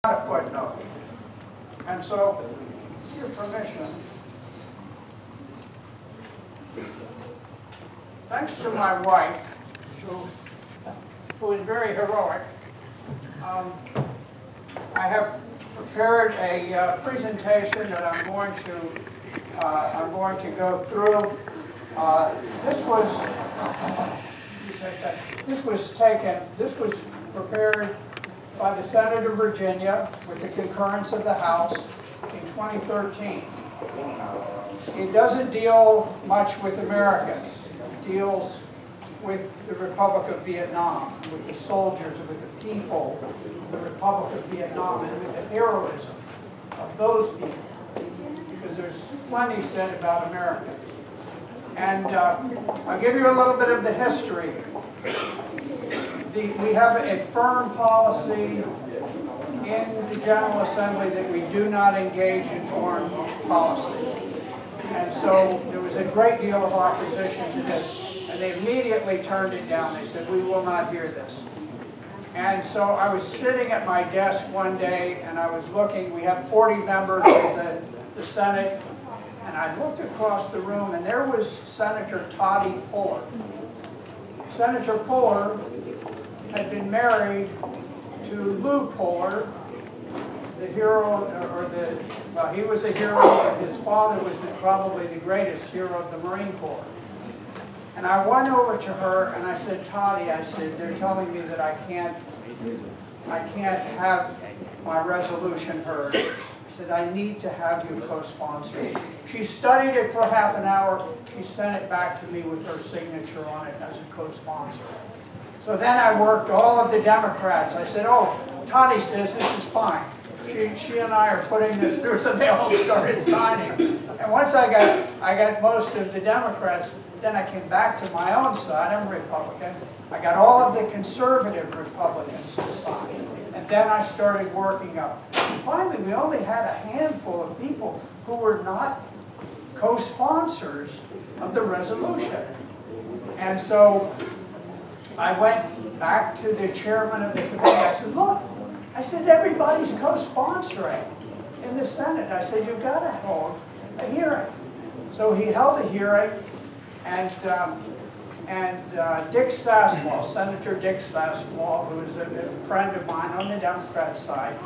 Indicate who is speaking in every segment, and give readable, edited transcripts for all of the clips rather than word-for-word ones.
Speaker 1: a footnote. And so, with your permission, thanks to my wife, who is very heroic, I have prepared a presentation that I'm going to go through. This was prepared by the Senate of Virginia with the concurrence of the House in 2013. It doesn't deal much with Americans. It deals with the Republic of Vietnam, with the soldiers, with the people of the Republic of Vietnam, and with the heroism of those people, because there's plenty said about Americans. And I'll give you a little bit of the history. We have a firm policy in the General Assembly that we do not engage in foreign policy. And so there was a great deal of opposition to this, and they immediately turned it down. They said, we will not hear this. And so I was sitting at my desk one day, and I was looking. We have 40 members of the Senate, and I looked across the room, and there was Senator Toddy Puller. Senator Puller had been married to Lou Puller, the hero, well, he was a hero, but his father was probably the greatest hero of the Marine Corps. And I went over to her and I said, Toddy, I said, they're telling me that I can't have my resolution heard. I said, I need to have you co-sponsor. She studied it for half an hour. She sent it back to me with her signature on it as a co-sponsor. So then I worked all of the Democrats. I said, oh, Toddy says this is fine. She and I are putting this through, so they all started signing. And once I got most of the Democrats, then I came back to my own side. I'm a Republican. I got all of the conservative Republicans to sign. And then I started working up. And finally, we only had a handful of people who were not co-sponsors of the resolution. And so I went back to the chairman of the committee. I said, look, I said, everybody's co-sponsoring in the Senate. I said, you've got to hold a hearing. So he held a hearing, and Dick Sasslaw, Senator Dick Sasslaw, who is a friend of mine on the Democrat side,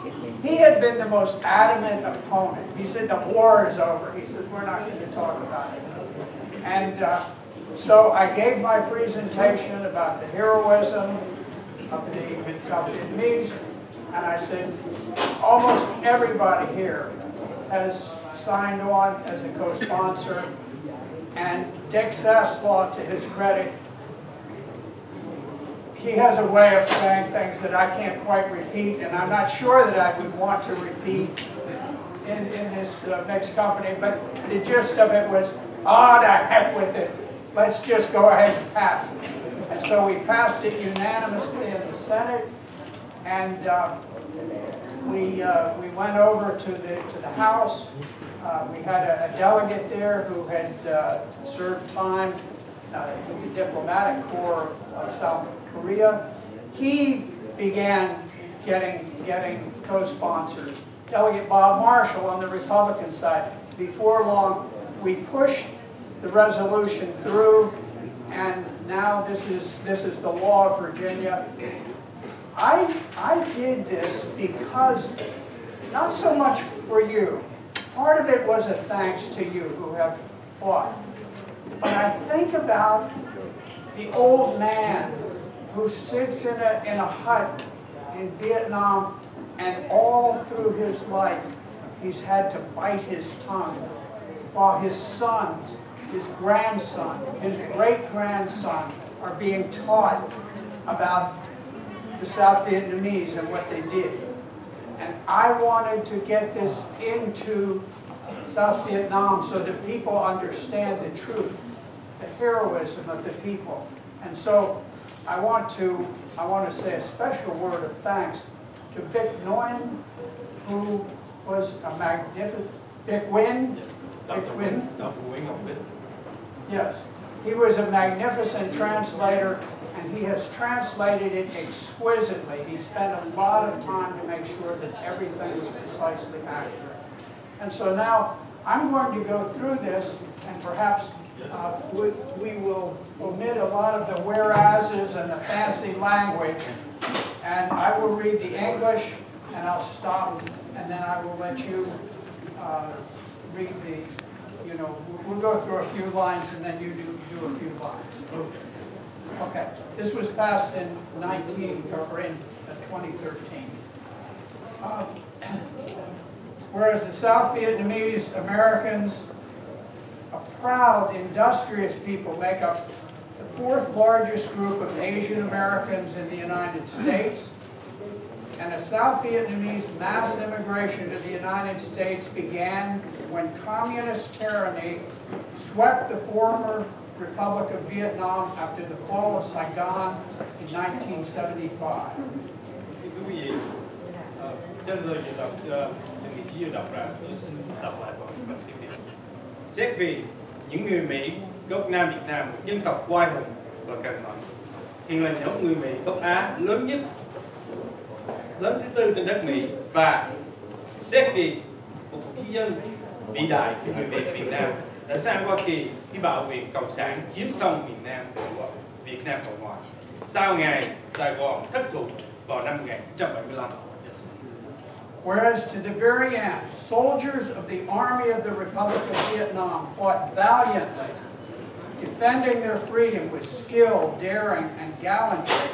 Speaker 1: he had been the most adamant opponent. He said, the war is over. He said, we're not going to talk about it. And so I gave my presentation about the heroism of the South Vietnamese, and I said, almost everybody here has signed on as a co-sponsor. And Dick Sasslaw, to his credit, he has a way of saying things that I can't quite repeat, and I'm not sure that I would want to repeat in this mixed company, but the gist of it was, oh, to heck with it. Let's just go ahead and pass it. And so we passed it unanimously in the Senate, and we went over to the House. We had a delegate there who had served time in the diplomatic corps of South Korea. He began getting co-sponsors. Delegate Bob Marshall on the Republican side. Before long, we pushed the resolution through, and now this is the law of Virginia. I did this because, not so much for you. Part of it was a thanks to you who have fought. But I think about the old man who sits in a hut in Vietnam, and all through his life he's had to bite his tongue while his sons, his grandson, his great-grandson are being taught about the South Vietnamese and what they did. And I wanted to get this into South Vietnam so that people understand the truth, the heroism of the people. And so I want to say a special word of thanks to Vic Nguyen, who was a magnificent, Vic Nguyen? Yes. He was a magnificent translator. and he has translated it exquisitely. He spent a lot of time to make sure that everything was precisely accurate. And so now I'm going to go through this, and perhaps we will omit a lot of the whereases and the fancy language, and I will read the English, and I'll stop, and then I will let you read the, we'll go through a few lines, and then you do a few lines. Okay, this was passed in 2013. Whereas the South Vietnamese Americans, a proud, industrious people, make up the fourth largest group of Asian Americans in the United States, and a South Vietnamese mass immigration to the United States began when communist tyranny swept the former Republic of Vietnam after the fall of Saigon in 1975.
Speaker 2: Thưa quý vị, trước giờ dự đọc từng nghị sĩ dự đọc ra, tôi xin đọc lại phần tiếp theo. Xét vì những người Mỹ gốc Nam Việt Nam, một dân tộc oai hùng và cần mẫn, hiện là nhóm người Mỹ gốc Á lớn nhất, lớn thứ tư trên đất Mỹ, và xét vì một quốc dân vĩ đại của người Việt Nam đã sang Hoa Kỳ khi bạo viện Cộng sản chiếm xong Việt Nam Cộng Hòa sau ngày Sài Gòn thất thủ vào năm 1975.
Speaker 1: Whereas to the very end, soldiers of the Army of the Republic of Vietnam fought valiantly, defending their freedom with skill, daring, and gallantry.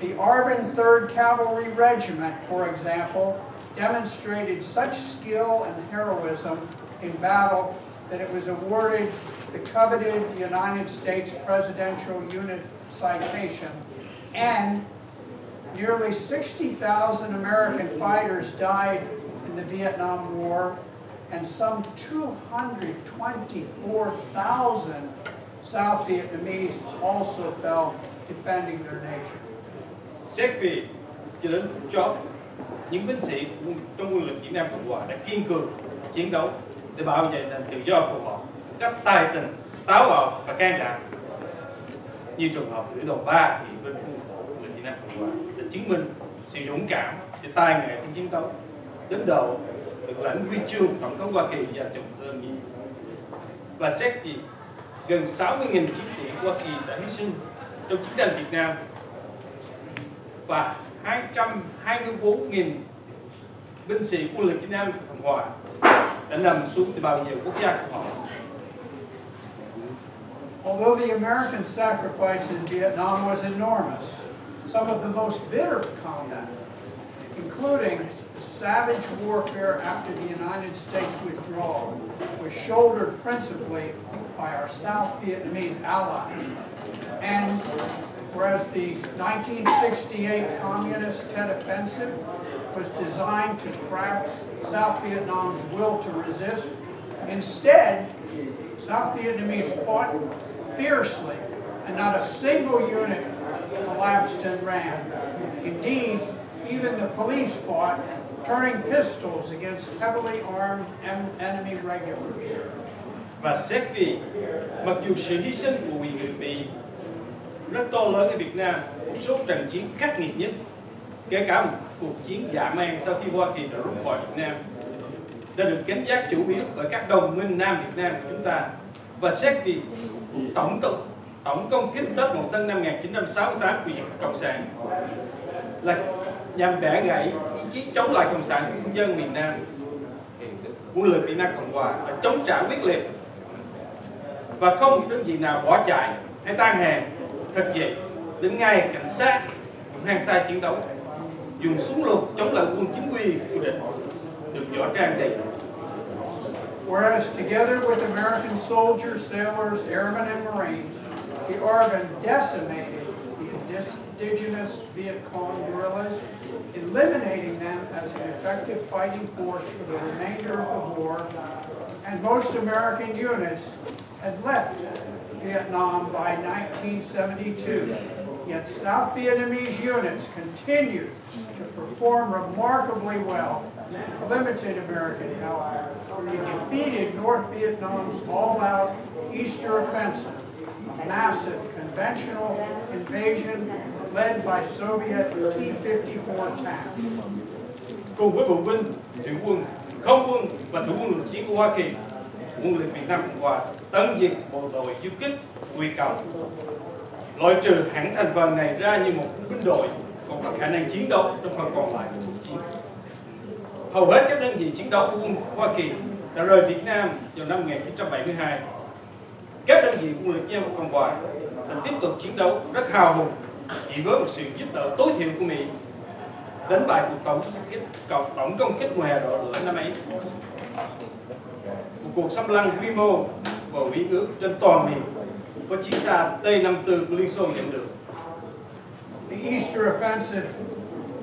Speaker 1: The ARVN 3rd Cavalry Regiment, for example, demonstrated such skill and heroism in battle that it was awarded the coveted United States Presidential Unit Citation, and nearly 60,000 American fighters died in the Vietnam War, and some 224,000 South Vietnamese also fell defending their nation.
Speaker 2: Xét vì cho đến phút chót, những binh sĩ trong quân lực Việt Nam Cộng Hòa đã kiên cường chiến đấu để bảo vệ nền tự do của họ một cách tài tình, táo bạo và can đảm. Như trường hợp lữ đoàn 3 thì bên quân lực Việt Nam Cộng Hòa đã chứng minh sự dũng cảm và tài nghệ trong chiến đấu, đến độ được lãnh huy chương Tổng thống Hoa Kỳ và Tổng thống Mỹ. Và xét vì gần 60.000 chiến sĩ Hoa Kỳ đã hy sinh trong chiến tranh Việt Nam và 224.000 binh sĩ quân lực Việt Nam Cộng Hòa đã nằm xuống để bảo vệ quốc gia của họ.
Speaker 1: Although the American sacrifice in Vietnam was enormous, some of the most bitter combat, including savage warfare after the United States withdrawal, was shouldered principally by our South Vietnamese allies. And whereas the 1968 Communist Tet Offensive was designed to crack South Vietnam's will to resist, instead, South Vietnamese fought fiercely, and not a single unit collapsed and ran. Indeed, even the police fought, turning pistols against heavily armed enemy regulars.
Speaker 2: Và xét vì mặc dù sự hy sinh của người Mỹ rất to lớn ở Việt Nam, một số trận chiến khắc nghiệt nhất, kể cả một cuộc chiến dã man sau khi Hoa Kỳ đã rút khỏi Việt Nam, đã được gánh vác chủ yếu bởi các đồng minh Nam Việt Nam của chúng ta. Và xét vì tổng công kích Tết Mậu Thân năm 1968 của Cộng sản là nhằm bẻ gãy ý chí chống lại Cộng sản của quân dân miền Nam, quân lực Việt Nam Cộng Hòa đã chống trả quyết liệt và không một đơn vị nào bỏ chạy hay tan hàng, thực dậy đến ngay cảnh sát cũng hăng say chiến đấu, dùng súng lục chống lại quân chính quy của địch được võ trang đầy đủ.
Speaker 1: Whereas together with American soldiers, sailors, airmen, and Marines, the ARVN decimated the indigenous Viet Cong guerrillas, eliminating them as an effective fighting force for the remainder of the war, and most American units had left Vietnam by 1972. Yet South Vietnamese units continued to perform remarkably well. Limited American help. They defeated North Vietnam's all-out Easter offensive a massive conventional invasion led by Soviet T-54 tanks.
Speaker 2: Cùng với bộ binh, thủy quân, không quân và thủ quân lục chiến của Hoa Kỳ, quân lực Việt Nam Cộng Hòa tấn diệt bộ đội du kích Huy Cầu, loại trừ hãng thành phần này ra như một binh đội còn có khả năng chiến đấu trong phần còn lại của cuộc chiến. Hầu hết các đơn vị chiến đấu của quân Hoa Kỳ đã rời Việt Nam vào năm 1972. Các đơn vị quân lực Việt Nam Cộng Hòa đã tiếp tục chiến đấu rất hào hùng chỉ với một sự giúp đỡ tối thiểu của Mỹ, đánh bại tổng công kích mùa hè đỏ lửa năm ấy. Một cuộc xâm lăng quy mô và uy ước trên toàn miền có chiến xa T-54 của Liên Xô nhận được.
Speaker 1: The Easter Offensive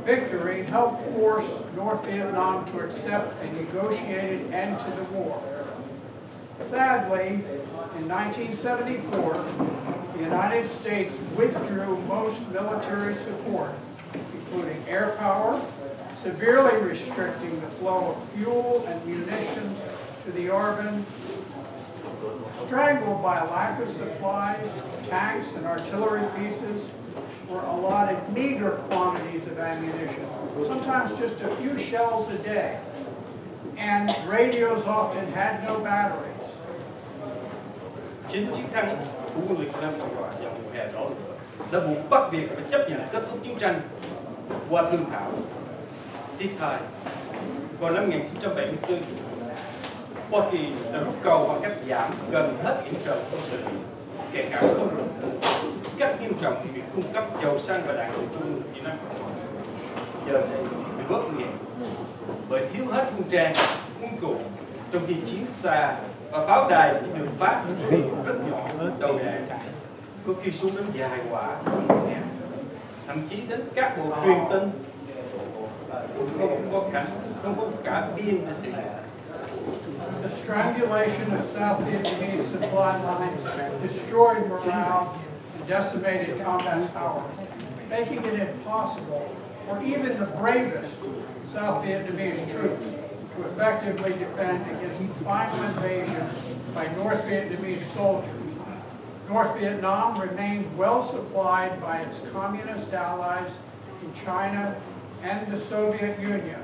Speaker 1: victory helped force North Vietnam to accept a negotiated end to the war. Sadly, in 1974, the United States withdrew most military support, including air power, severely restricting the flow of fuel and munitions to the Arvin. Strangled by a lack of supplies, tanks and artillery pieces were allotted meager quantities of ammunition, sometimes just a few shells a day, and radios often had no batteries.
Speaker 2: Chính chiến thắng của quân lực Việt Nam Cộng Hòa vào mùa hè đỏ lửa đã buộc Bắc Việt phải chấp nhận kết thúc chiến tranh qua thương thảo. Tiếc thay, vào năm 1974, Hoa Kỳ đã rút cầu bằng cách giảm gần hết yểm trợ quân sự, kể cả không lực, cắt nghiêm trọng việc cung cấp dầu xăng và đạn dược cho quân lực Việt Nam Cộng Hòa. Giờ đây bị bóp nghẹt bởi thiếu hết quân trang, quân cụ, trong khi chiến xa và pháo đài chỉ được phát một số lượng rất nhỏ đầu đạn, có khi xuống đến vài quả, thậm chí đến các bộ truyền tin không có cả pin để sử dụng.
Speaker 1: The strangulation of South Vietnamese supply lines destroyed morale and decimated combat power, making it impossible for even the bravest South Vietnamese troops to effectively defend against final invasion by North Vietnamese soldiers. North Vietnam remained well supplied by its communist allies in China and the Soviet Union.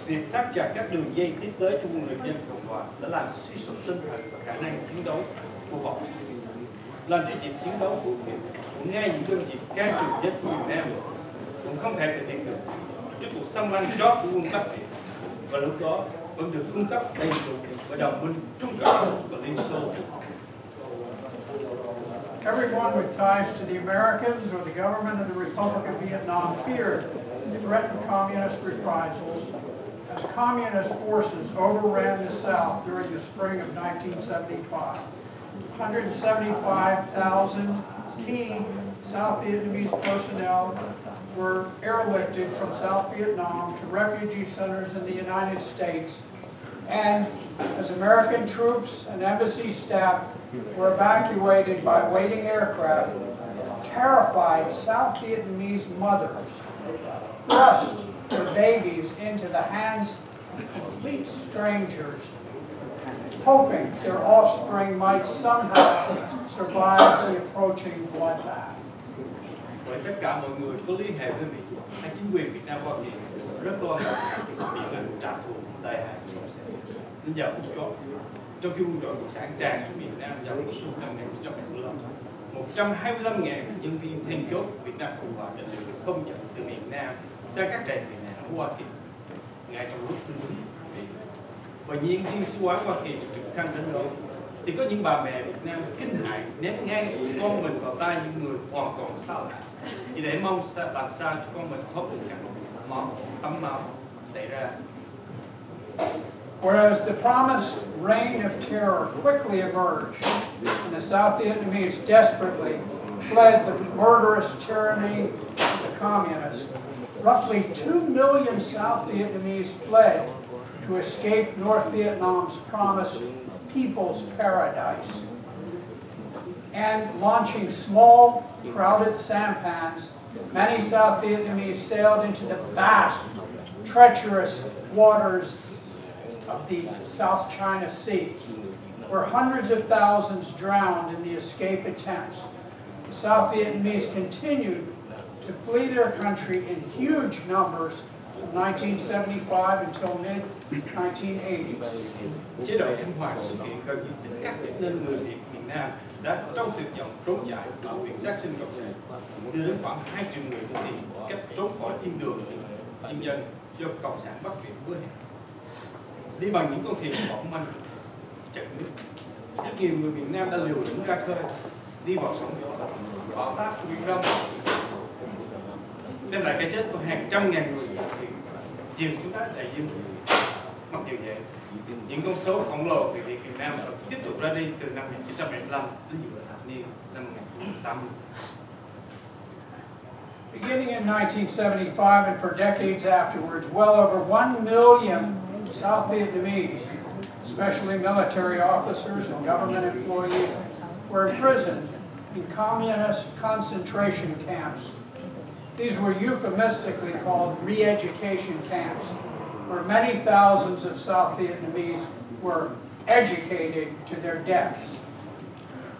Speaker 2: Việc thắt chặt các đường dây tiếp tế cho quân lực dân Cộng Hòa đã làm suy sụp tinh thần và khả năng chiến đấu của họ, làm cho việc chiến đấu của ngay những đơn vị can trường nhất của Việt Nam cũng không thể thực hiện được trước cuộc xâm lăng chót của quân Bắc Việt, và lúc đó vẫn được cung cấp đầy đủ và đồng minh Trung Cộng và Liên Xô.
Speaker 1: Everyone with ties to the Americans or the government of the Republic of Vietnam feared threatened communist reprisals as communist forces overran the South during the spring of 1975. 175,000 key South Vietnamese personnel were airlifted from South Vietnam to refugee centers in the United States, and as American troops and embassy staff were evacuated by waiting aircraft, terrified South Vietnamese mothers thrust their babies into the hands of complete strangers, hoping their offspring might somehow survive the approaching bloodbath.
Speaker 2: Bởi tất cả mọi người có liên hệ với Mỹ hay chính quyền Việt Nam Hoa Kỳ rất lo ngại bị ngành trả thù tai hại đến giờ phút chót. Trong khi quân đội cộng sản tràn xuống miền Nam vào mùa xuân năm 1975, 125.000 nhân viên then chốt Việt Nam Cộng Hòa đã được không nhận từ miền Nam sang các trại tị nạn ở Hoa Kỳ ngay trong lúc binh lính bị. Và nhân viên sứ quán Hoa Kỳ trực thăng đến đó thì có những bà mẹ Việt Nam kinh hãi ném ngay con mình vào tay những người hoàn toàn xa lạ, chỉ để mong làm sao cho con mình thoát được cảnh tấm máu xảy ra.
Speaker 1: Whereas the promised reign of terror quickly emerged, and the South Vietnamese desperately fled the murderous tyranny of the communists, roughly 2 million South Vietnamese fled to escape North Vietnam's promised people's paradise. And launching small, crowded sampans, many South Vietnamese sailed into the vast, treacherous waters of the South China Sea, where hundreds of thousands drowned in the escape attempts. The South Vietnamese continued to flee their country in huge numbers from 1975 until mid-1980s.
Speaker 2: Chế độ Cộng hòa sự kiện gần như tất cả nên người Việt miền Nam đã trong tuyệt vọng trốn chạy vào viện sát sinh cộng sản, đưa đến khoảng 2 triệu người đi tìm cách trốn khỏi thiên đường nhân dân do cộng sản Bắc Việt hứa hẹn. Đi bằng những con thuyền mỏng manh chật nước, rất nhiều người Việt Nam đã liều lĩnh ra khơi, đi vào sóng gió, bão táp của Biển Đông, đem lại cái chết của hàng trăm ngàn người chìm xuống đáy đại dương. Mặc dù vậy, những con số khổng lồ về Việt Nam vẫn tiếp tục ra đi từ năm 1975 đến giữa thập niên năm 1980.
Speaker 1: Beginning in 1975 and for decades afterwards, well over 1 million South Vietnamese, especially military officers and government employees, were imprisoned in communist concentration camps. These were euphemistically called re-education camps, where many thousands of South Vietnamese were educated to their deaths.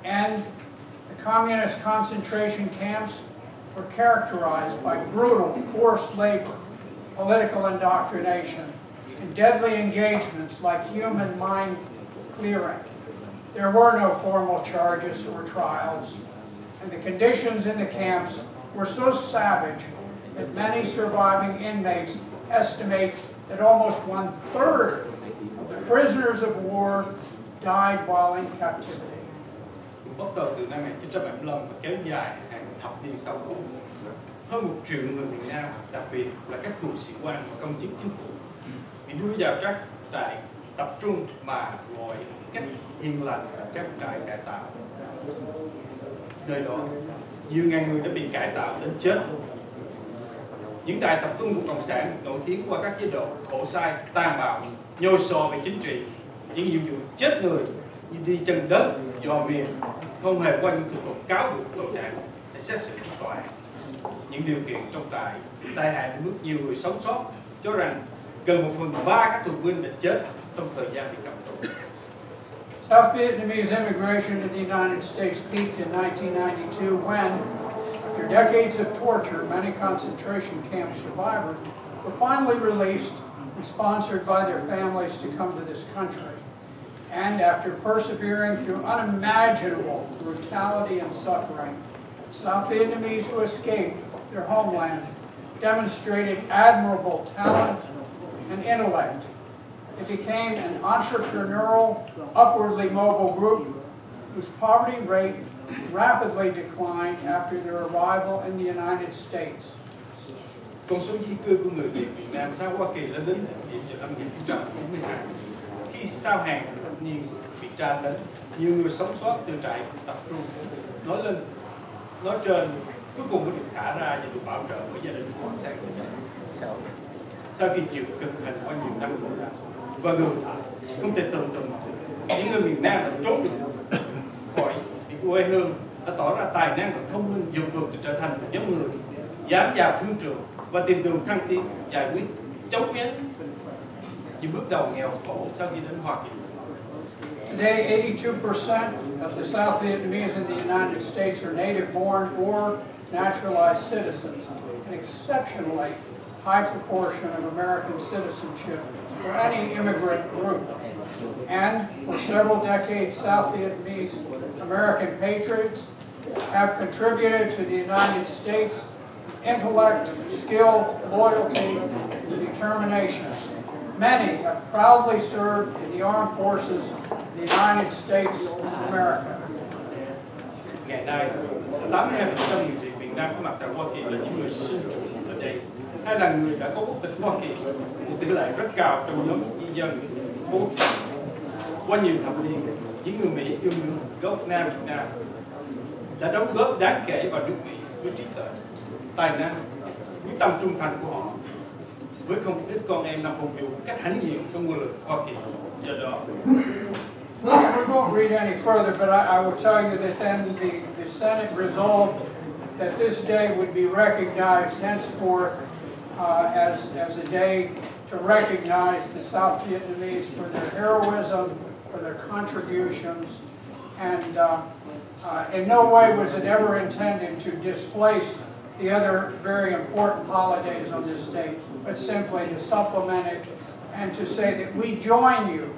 Speaker 1: And the communist concentration camps were characterized by brutal, forced labor, political indoctrination, and deadly engagements like human mind clearing. There were no formal charges or trials, and the conditions in the camps were so savage that many surviving inmates estimate that almost 1/3 of the prisoners of war died while in captivity.
Speaker 2: Bắt đầu từ năm 1975 và kéo dài hàng thập niên sau đó, hơn 1 triệu người Việt Nam, đặc biệt là các cựu sĩ quan và công chức chính phủ, bị đưa vào các trại tập trung mà gọi cách hiền lành là các trại cải tạo. Nơi đó, nhiều ngàn người đã bị cải tạo đến chết. Những trại tập trung của Cộng sản nổi tiếng qua các chế độ khổ sai, tàn bạo, nhồi sọ về chính trị, những nhiệm vụ chết người như đi chân đất, dò miền, không hề qua những thủ tục cáo buộc tội ác để xét xử tòa án. Những điều kiện trong trại tai hại đến mức nhiều người sống sót cho rằng gần 1/3 các tù binh đã chết trong thời gian bị cầm tù.
Speaker 1: South Vietnamese immigration to the United States peaked in 1992 when, after decades of torture, many concentration camp survivors were finally released and sponsored by their families to come to this country. And after persevering through unimaginable brutality and suffering, South Vietnamese who escaped their homeland demonstrated admirable talent and intellect. It became an entrepreneurial, upwardly mobile group whose poverty rate rapidly declined after their arrival in the United States.
Speaker 2: Con số di cư của người Việt Nam sang Hoa Kỳ lên đến năm 1992. Khi sau hàng thập niên bị tra tấn, nhiều người sống sót từ trại tập trung nói trên cuối cùng mới được thả ra và được bảo trợ với gia đình họ sang sau khi chịu cực hình qua nhiều năm và ngược lại không thể tưởng tượng những người miền Nam đã trốn được khỏi bị quê hương, đã tỏ ra tài năng và thông minh, dục được trở thành một nhóm người dám vào thương trường và tìm đường thăng tiến, giải quyết chống biến những bước đầu nghèo khổ sau khi đến Hoa Kỳ.
Speaker 1: Today, 82% of the South Vietnamese in the United States are native-born or naturalized citizens, an exceptionally high proportion of American citizenship for any immigrant group. And for several decades, South Vietnamese American patriots have contributed to the United States intellect, skill, loyalty, and determination. Many have proudly served in the armed forces of the United States of America.
Speaker 2: Ngày nay, 82% người Việt Việt Nam có mặt tại Hoa Kỳ là những người sinh trưởng ở đây, hay là người đã có quốc tịch Hoa Kỳ, một tỷ lệ rất cao trong nhóm nhân dân vô. Qua nhiều thập niên, những người Mỹ yêu nước gốc Nam Việt Nam đã đóng góp đáng kể vào nước Mỹ với trí tuệ, tài năng, quyết tâm trung thành của họ với không ít con em nằm phục vụ cách hãnh diện trong quân lực Hoa Kỳ. Do đó,
Speaker 1: we won't read any further, but I will tell you that then the Senate resolved that this day would be recognized henceforth as a day to recognize the South Vietnamese for their heroism for their contributions, and in no way was it ever intended to displace the other very important holidays on this state, but simply to supplement it and to say that we join you